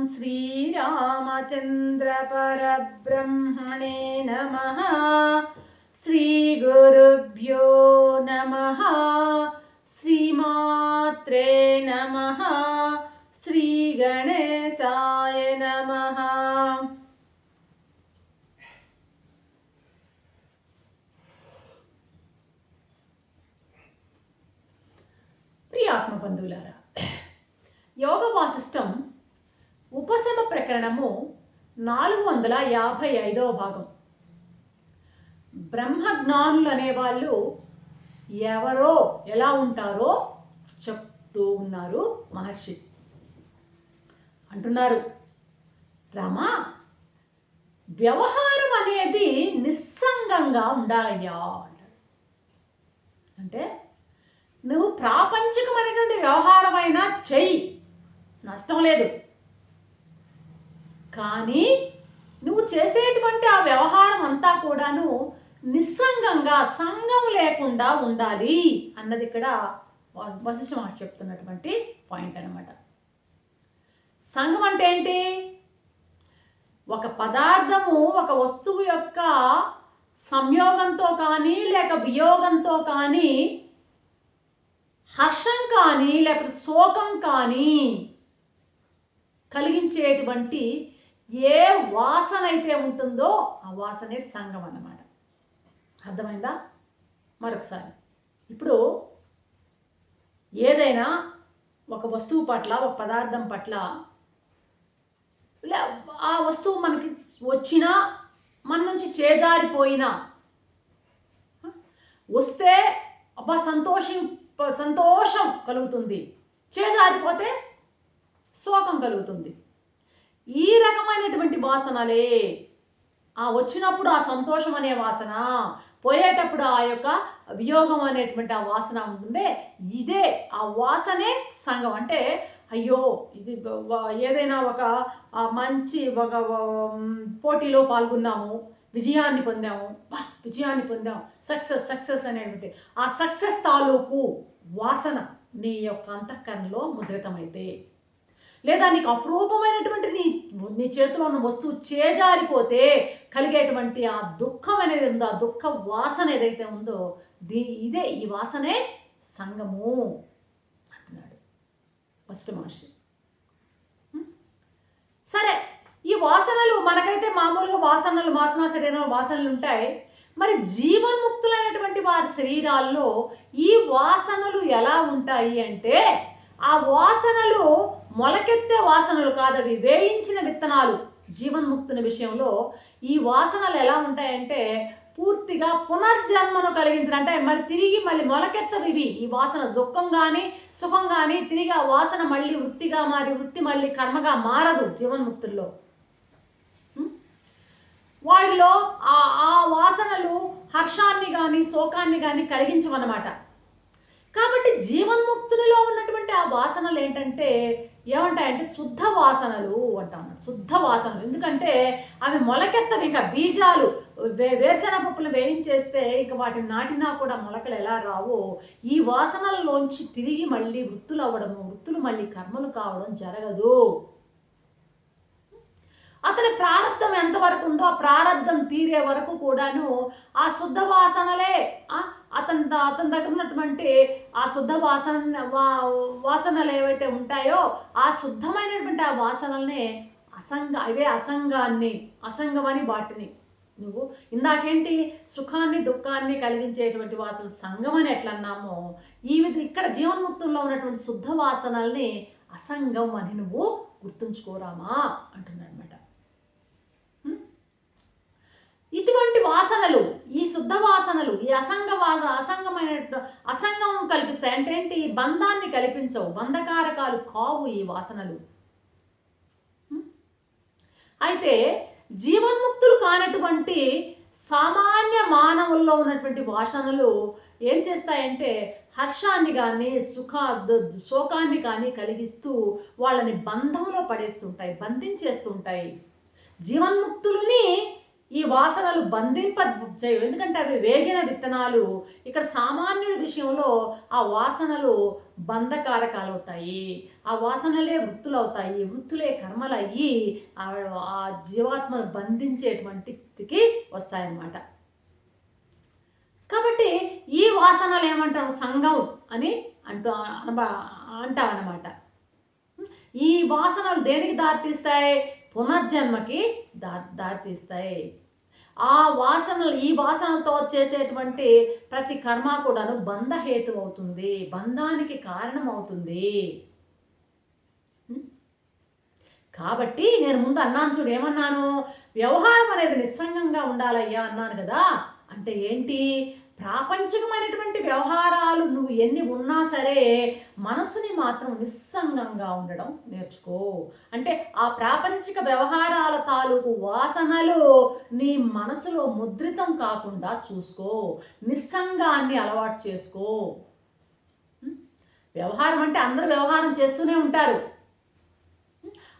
श्रीरामचन्द्र परब्रह्मणे नमः। श्रीगुरुभ्यो नमः। श्रीमात्रे नमः। श्रीगणेशाय नमः। ప్రియ ఆత్మబంధువులారా, యోగ వాసిష్టం ఉపశమ ప్రకరణము 455వ భాగం. బ్రహ్మజ్ఞానులు అనేవాళ్ళు ఎవరో ఎలా ఉంటారో చెప్తూ ఉన్నారు మహర్షి. అంటున్నారు, రామా, వ్యవహారం అనేది నిస్సంగంగా ఉండాలయ్యా అంటారు. అంటే నువ్వు ప్రాపంచికమైనటువంటి వ్యవహారమైనా చెయ్యి, నష్టం లేదు. కానీ నువ్వు చేసేటువంటి ఆ వ్యవహారం అంతా కూడాను నిస్సంగంగా, సంగం లేకుండా ఉండాలి అన్నది ఇక్కడ వశిష్ఠ మహర్షి చెప్తున్నటువంటి పాయింట్ అన్నమాట. సంగం అంటే ఏంటి? ఒక పదార్థము, ఒక వస్తువు యొక్క సంయోగంతో కానీ లేక వియోగంతో కానీ, హర్షం కానీ లేకపోతే శోకం కానీ కలిగించేటువంటి ఏ వాసన అయితే ఉంటుందో ఆ వాసనే సంగం అన్నమాట. అర్థమైందా? మరొకసారి, ఇప్పుడు ఏదైనా ఒక వస్తువు పట్ల, ఒక పదార్థం పట్ల ఆ వస్తువు మనకి వచ్చినా, మన నుంచి చేజారిపోయినా, వస్తే అబ్బా సంతోషం కలుగుతుంది, చేజారిపోతే శోకం కలుగుతుంది. ఈ రకమైనటువంటి వాసనలే, ఆ వచ్చినప్పుడు ఆ సంతోషం అనే వాసన, పోయేటప్పుడు ఆ యొక్క వియోగం అనేటువంటి ఆ వాసన ఉంటుందే, ఇదే ఆ వాసనే సంగం. అంటే అయ్యో, ఇది ఏదైనా ఒక మంచి ఒక పోటీలో పాల్గొన్నాము, విజయాన్ని పొందాము, సక్సెస్ అనేటువంటి ఆ సక్సెస్ తాలూకు వాసన నీ యొక్క అంతఃకరణలో ముద్రితమైతే, లేదా నీకు అపురూపమైనటువంటి నీ చేతిలో ఉన్న వస్తువు చేజారిపోతే కలిగేటువంటి ఆ దుఃఖం అనేది ఉందో, ఆ దుఃఖ వాసన ఏదైతే ఉందో, ఇదే ఈ వాసనే సంగము అంటున్నాడు వశిష్ఠ మహర్షి. సరే, ఈ వాసనలు మనకైతే మామూలుగా వాసనా శరీరంలో వాసనలు ఉంటాయి. మరి జీవన్ముక్తులైనటువంటి వారి శరీరాల్లో ఈ వాసనలు ఎలా ఉంటాయి అంటే, ఆ వాసనలు మొలకెత్తే వాసనలు కాదవి, వేయించిన విత్తనాలు. జీవన్ముక్తుని విషయంలో ఈ వాసనలు ఎలా ఉంటాయంటే పూర్తిగా పునర్జన్మను కలిగించిన, అంటే తిరిగి మొలకెత్తవి ఈ వాసన. దుఃఖం కానీ సుఖం కానీ తిరిగి ఆ వాసన మళ్ళీ వృత్తిగా మారి, వృత్తి మళ్ళీ కర్మగా మారదు జీవన్ముక్తుల్లో. వాడిలో ఆ వాసనలు హర్షాన్ని కానీ శోకాన్ని కానీ కలిగించవన్నమాట. కాబట్టి జీవన్ముక్తునిలో ఉన్నటువంటి ఆ వాసనలు ఏంటంటే ఏమంటాయంటే శుద్ధ వాసనలు అంటాను. శుద్ధ వాసనలు ఎందుకంటే అవి మొలకెత్తవి. ఇంకా బీజాలు వేరుశెనగ పప్పులు వేయించేస్తే ఇంకా వాటిని నాటినా కూడా మొలకలు ఎలా రావో, ఈ వాసనలలోంచి తిరిగి మళ్ళీ వృత్తులు అవ్వడము, వృత్తులు మళ్ళీ కర్మలు కావడం జరగదు. అతని ప్రారంధం ఎంతవరకు ఉందో ఆ ప్రారంధం తీరే వరకు కూడాను ఆ శుద్ధ వాసనలే, అతని దగ్గర ఉన్నటువంటి ఆ శుద్ధ వాసనలు ఏవైతే ఉంటాయో ఆ శుద్ధమైనటువంటి ఆ వాసనల్నే అసంగమని వాటిని నువ్వు ఇందాకేంటి సుఖాన్ని దుఃఖాన్ని కలిగించేటువంటి వాసన సంగం అని ఎట్లా అన్నామో, ఇక్కడ జీవన్ముక్తుల్లో ఉన్నటువంటి శుద్ధ వాసనల్ని అసంగం అని నువ్వు గుర్తుంచుకోరామా అంటున్నాడు అనమాట. ఇటువంటి వాసనలు, ఈ శుద్ధ వాసనలు, ఈ అసంగం కల్పిస్తాయి. అంటే ఏంటి? బంధాన్ని కల్పించవు, బంధకారకాలు కావు ఈ వాసనలు. అయితే జీవన్ముక్తులు కానటువంటి సామాన్య మానవుల్లో ఉన్నటువంటి వాసనలు ఏం చేస్తాయంటే హర్షాన్ని కానీ శోకాన్ని కానీ కలిగిస్తూ వాళ్ళని బంధంలో పడేస్తుంటాయి, బంధించేస్తుంటాయి. జీవన్ముక్తులని ఈ వాసనలు బంధింప చేయవు. ఎందుకంటే అవి వేగిన విత్తనాలు. ఇక్కడ సామాన్యుడి విషయంలో ఆ వాసనలు బంధకారకాలు అవుతాయి. ఆ వాసనలే వృత్తులు అవుతాయి. వృత్తులే కర్మలు అయ్యి ఆ జీవాత్మను బంధించేటువంటి స్థితికి వస్తాయన్నమాట. కాబట్టి ఈ వాసనలు ఏమంటాం? సంఘం అని అంటామన్నమాట. ఈ వాసనలు దేనికి దారితీస్తాయి? పునర్జన్మకి దారితీస్తాయి. ఈ వాసనలతో చేసేటువంటి ప్రతి కర్మ కూడాను బంధహేతు అవుతుంది, బంధానికి కారణం అవుతుంది. కాబట్టి నేను ముందు అన్నాను చూడు, ఏమన్నాను? వ్యవహారం అనేది నిస్సంగంగా ఉండాలయ్యా అన్నాను కదా. అంటే ఏంటి? ప్రాపంచికమైనటువంటి వ్యవహారాలు నువ్వు ఎన్ని ఉన్నా సరే మనసుని మాత్రం నిస్సంగంగా ఉండడం నేర్చుకో. అంటే ఆ ప్రాపంచిక వ్యవహారాల తాలూకు వాసనలు నీ మనసులో ముద్రితం కాకుండా చూసుకో. నిస్సంగాన్ని అలవాటు చేసుకో. వ్యవహారం అంటే అందరూ వ్యవహారం చేస్తూనే ఉంటారు.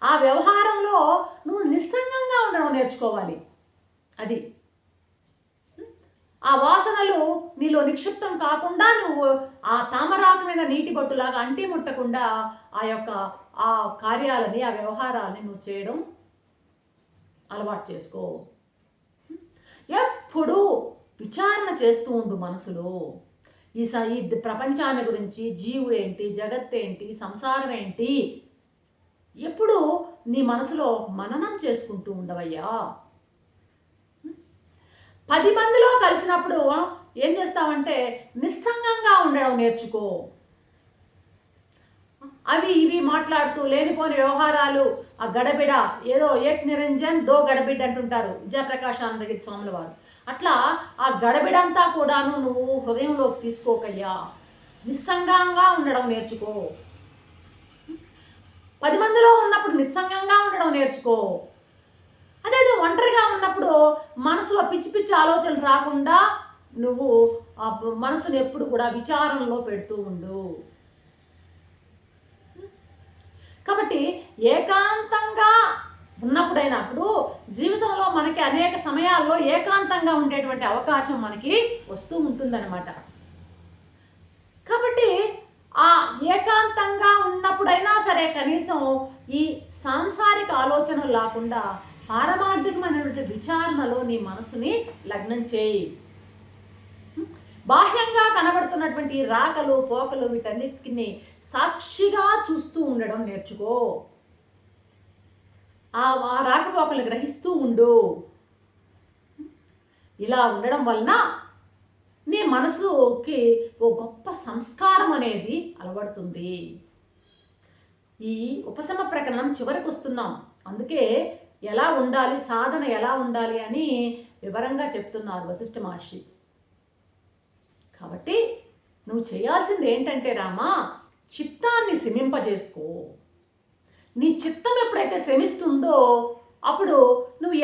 ఆ వ్యవహారంలో నువ్వు నిస్సంగంగా ఉండడం నేర్చుకోవాలి. అది ఆ వాసనలు నీలో నిక్షిప్తం కాకుండా నువ్వు ఆ తామరాకు మీద నీటి బొట్టులాగా అంటి ముట్టకుండా ఆ కార్యాలని, ఆ వ్యవహారాలని నువ్వు చేయడం అలవాటు చేసుకో. ఎప్పుడు విచారణ చేస్తూ ఉండు మనసులో. ఈ ప్రపంచాన్ని గురించి, జీవుడు ఏంటి, జగత్ ఏంటి, సంసారం ఏంటి, ఎప్పుడు నీ మనసులో మననం చేసుకుంటూ ఉండవయ్యా. 10 మందిలో కలిసినప్పుడు ఏం చేస్తావంటే నిస్సంగంగా ఉండడం నేర్చుకో. అవి ఇవి మాట్లాడుతూ లేనిపోని వ్యవహారాలు, ఆ గడబిడ, ఏదో ఏక్ నిరంజన్ దో గడబిడ్ అంటుంటారు విజయప్రకాశానందగిరి స్వాముల వారు. అట్లా ఆ గడబిడంతా కూడాను నువ్వు హృదయంలోకి తీసుకోకయ్యా. నిస్సంగంగా ఉండడం నేర్చుకో. 10 మందిలో ఉన్నప్పుడు నిస్సంగంగా ఉండడం నేర్చుకో. అదేదో ఒంటరిగా ఉన్నప్పుడు మనసులో పిచ్చి పిచ్చి ఆలోచనలు రాకుండా నువ్వు ఆ మనసును ఎప్పుడు కూడా విచారణలో పెడుతూ ఉండు. కాబట్టి ఏకాంతంగా ఉన్నప్పుడైనప్పుడు జీవితంలో మనకి అనేక సమయాల్లో ఏకాంతంగా ఉండేటువంటి అవకాశం మనకి వస్తూ ఉంటుందన్నమాట. కాబట్టి ఆ ఏకాంతంగా ఉన్నప్పుడైనా సరే కనీసం ఈ సాంసారిక ఆలోచనలు లేకుండా పారమార్థికమైనటువంటి విచారణలో నీ మనసుని లగ్నం చేయి. బాహ్యంగా కనబడుతున్నటువంటి రాకలు పోకలు వీటన్నిటిని సాక్షిగా చూస్తూ ఉండడం నేర్చుకో. ఆ రాకపోకలు గ్రహిస్తూ ఉండు. ఇలా ఉండడం వలన నీ మనసుకి ఓ గొప్ప సంస్కారం అనేది అలవడుతుంది. ఈ ఉపశమ ప్రకరణం చివరికి వస్తున్నాం. అందుకే ఎలా ఉండాలి, సాధన ఎలా ఉండాలి అని వివరంగా చెప్తున్నారు వశిష్ఠ మహర్షి. కాబట్టి నువ్వు చేయాల్సింది ఏంటంటే రామా, చిత్తాన్ని శమింపజేసుకో. నీ చిత్తం ఎప్పుడైతే శమిస్తుందో అప్పుడు నువ్వు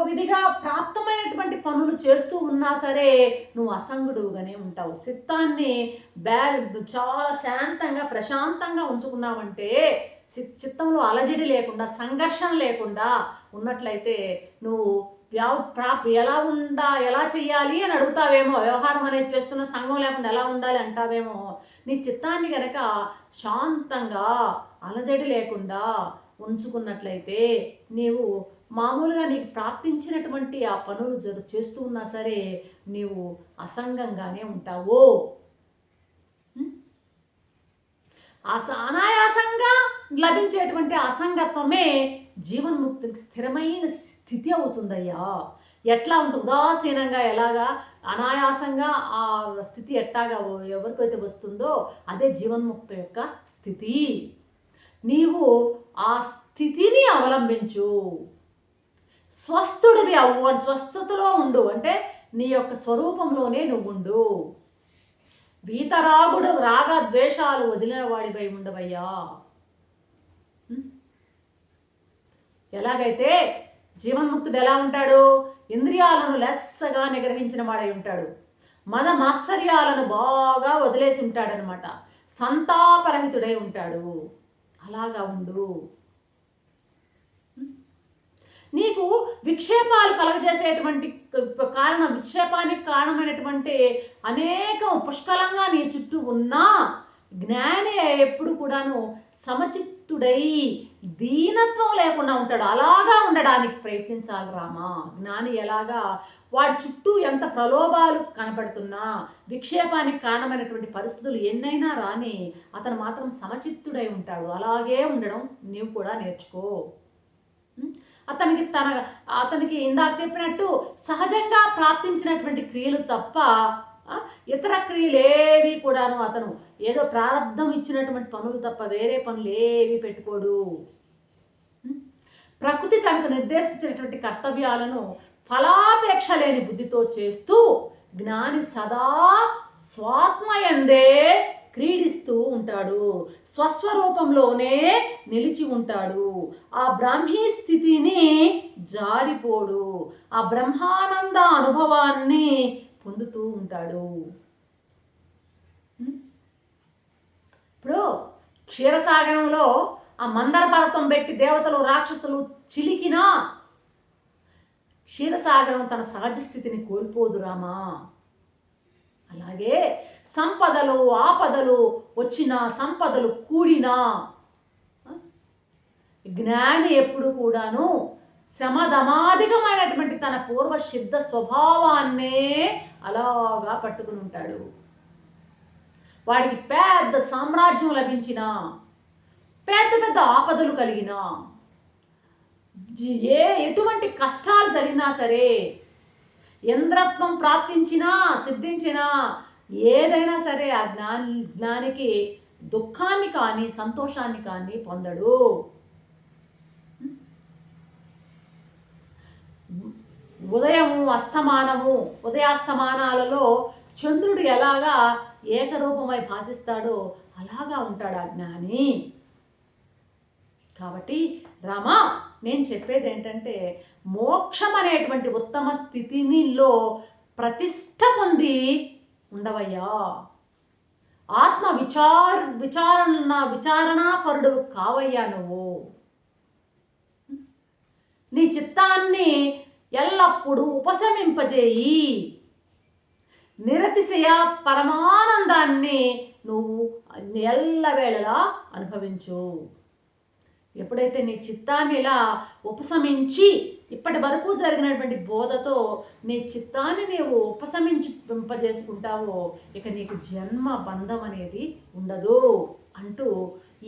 విధిగా ప్రాప్తమైనటువంటి పనులు చేస్తూ ఉన్నా సరే నువ్వు అసంగుడుగానే ఉంటావు. చిత్తాన్ని చాలా శాంతంగా ప్రశాంతంగా ఉంచుకున్నావంటే, చిత్తంలో అలజడి లేకుండా, సంఘర్షణ లేకుండా ఉన్నట్లయితే నువ్వు ఎలా చెయ్యాలి అని అడుగుతావేమో. వ్యవహారం అనేది చేస్తున్న సంఘం లేకుండా ఎలా ఉండాలి అంటావేమో. నీ చిత్తాన్ని కనుక శాంతంగా అలజడి లేకుండా ఉంచుకున్నట్లయితే నీవు మామూలుగా నీకు ప్రాప్తించినటువంటి ఆ పనులు చేస్తూ ఉన్నా సరే నీవు అసంగంగానే ఉంటావు. అనాయాసంగా లభించేటువంటి అసంగత్వమే జీవన్ముక్తికి స్థిరమైన స్థితి అవుతుందయ్యా. ఎట్లా ఉంటుంది? ఉదాసీనంగా ఎలాగా అనాయాసంగా ఆ స్థితి ఎట్టాగా ఎవరికైతే వస్తుందో అదే జీవన్ముక్తి యొక్క స్థితి. నీవు ఆ స్థితిని అవలంబించు. స్వస్థుడివి అవ్వు, స్వస్థతలో ఉండు. అంటే నీ యొక్క స్వరూపంలోనే నువ్వు ఉండు. వీతరాగుడు రాగ ద్వేషాలు వదిలిన వాడిపై ఉండవయ్యా. ఎలాగైతే జీవన్ముక్తుడు ఎలా ఉంటాడు? ఇంద్రియాలను లెస్సగా నిగ్రహించిన వాడై ఉంటాడు. మద మాత్సర్యాలను బాగా వదిలేసి ఉంటాడనమాట. సంతాపరహితుడై ఉంటాడు. అలాగా ఉండు. నీకు విక్షేపాలు కలగజేసేటువంటి విక్షేపానికి కారణమైనటువంటి అనేకం పుష్కలంగా నీ చుట్టూ ఉన్నా జ్ఞాని ఎప్పుడు కూడాను సమచిత్తుడై దీనత్వం లేకుండా ఉంటాడు. అలాగా ఉండడానికి ప్రయత్నించాలి రామా. జ్ఞాని ఎలాగా వాడి చుట్టూ ఎంత ప్రలోభాలు కనపడుతున్నా, విక్షేపానికి కారణమైనటువంటి పరిస్థితులు ఎన్నైనా రాని అతను మాత్రం సమచిత్తుడై ఉంటాడు. అలాగే ఉండడం నీవు కూడా నేర్చుకో. అతనికి ఇందాక చెప్పినట్టు సహజంగా ప్రాప్తించినటువంటి క్రియలు తప్ప ఇతర క్రియలు ఏవి కూడాను అతను ఏదో ప్రారంధం ఇచ్చినటువంటి పనులు తప్ప వేరే పనులు ఏవి పెట్టుకోడు. ప్రకృతి తనకు నిర్దేశించినటువంటి కర్తవ్యాలను ఫలాపేక్ష లేని బుద్ధితో చేస్తూ జ్ఞాని సదా స్వాత్మయందే క్రీడిస్తూ ఉంటాడు. స్వస్వరూపంలోనే నిలిచి ఉంటాడు. ఆ బ్రాహ్మీ స్థితిని జారిపోడు. ఆ బ్రహ్మానంద అనుభవాన్ని పొందుతూ ఉంటాడు. ఇప్పుడు క్షీరసాగరంలో ఆ మందర పర్వతం పెట్టి దేవతలు రాక్షసులు చిలికినా క్షీరసాగరం తన సహజ స్థితిని కోల్పోదు రామా. అలాగే సంపదలు ఆపదలు వచ్చినా సంపదలు కూడినా జ్ఞాని ఎప్పుడు కూడాను శమధమాధికమైనటువంటి తన పూర్వ సిద్ధ స్వభావాన్నే అలాగా పట్టుకుని ఉంటాడు. వాడికి పెద్ద సామ్రాజ్యం లభించినా, పెద్ద పెద్ద ఆపదలు కలిగినా, ఎటువంటి కష్టాలు జరిగినా సరే, ఇంద్రత్వం ప్రాప్తించినా సిద్ధించినా ఏదైనా సరే ఆ జ్ఞానికి దుఃఖాన్ని కానీ సంతోషాన్ని కానీ పొందడు. ఉదయాస్తమానాలలో చంద్రుడు ఎలాగా ఏకరూపమై భాషిస్తాడో అలాగా ఉంటాడు ఆ జ్ఞాని. కాబట్టి రామా, నేను చెప్పేది ఏంటంటే మోక్షం అనేటువంటి ఉత్తమ స్థితినిలో ప్రతిష్ట పొంది ఉండవయ్యా. ఆత్మ విచారణాపరుడు కావయ్యా నువ్వు. నీ చిత్తాన్ని ఎల్లప్పుడూ ఉపశమింపజేయి. నిరతిశయ పరమానందాన్ని నువ్వు ఎల్లవేళలా అనుభవించు. ఎప్పుడైతే నీ చిత్తాన్ని ఇలా ఉపశమించి ఇప్పటి వరకు జరిగినటువంటి బోధతో నీ చిత్తాన్ని నీవు ఉపశమింపజేసుకుంటావో ఇక నీకు జన్మ బంధం అనేది ఉండదు అంటూ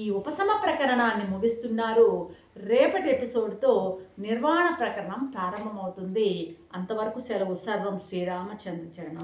ఈ ఉపశమ ప్రకరణాన్ని ముగిస్తున్నారు. రేపటి ఎపిసోడ్తో నిర్వాణ ప్రకరణం ప్రారంభమవుతుంది. అంతవరకు సెలవు. సర్వం శ్రీరామచంద్ర చరణ.